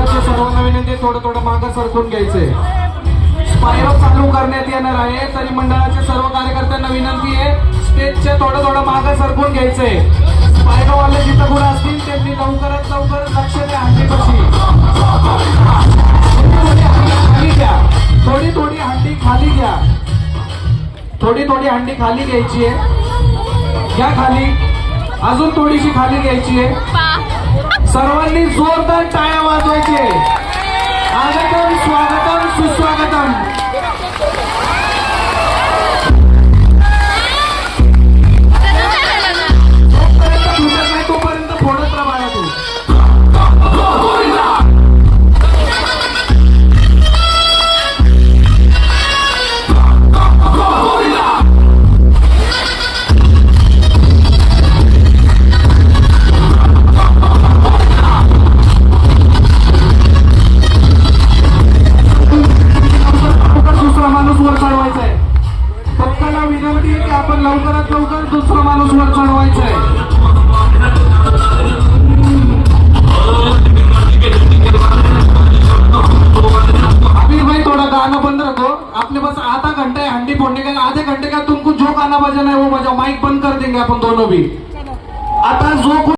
मंडळाचे सर्वांना विनंती थोडं थोडं मागं सरकून घ्यायचंय. स्पायरो चालू करण्यात येणार आहे, तरी मंडळाच्या सर्व कार्यकर्त्यांना विनंती आहे स्टेजचे थोडं मागं सरकून घ्यायचंय. स्पायरो वाले जिथं कुठं असतील त्यांनी लवकरात लवकर लक्ष द्या हंडीपाशी. खाली घ्या, थोडी हंडी खाली घ्या, थोडी हंडी खाली घ्यायची आहे. घ्या खाली, अजून थोडीशी खाली घ्यायची आहे. सर्वांनी जोरदार टाळ्या वाजवायचे. आगतम स्वागतम सुस्वागतम. जोपर्यंत तुझ्यात नाही तोपर्यंत फोडत राहा बाळा तू. विनंती आहे की आपण लवकरात लवकर दुसरा माणूस वर चढवायचा आहे. अभी भाई थोड़ा गाना बंद रखो. अपने पास आधा घंटा है हंडी फोड़ने का. आधे घंटे का तुमको जो गाना बजाना है वो बजाओ. माइक बंद कर देंगे अपन दोनों भी. आता जो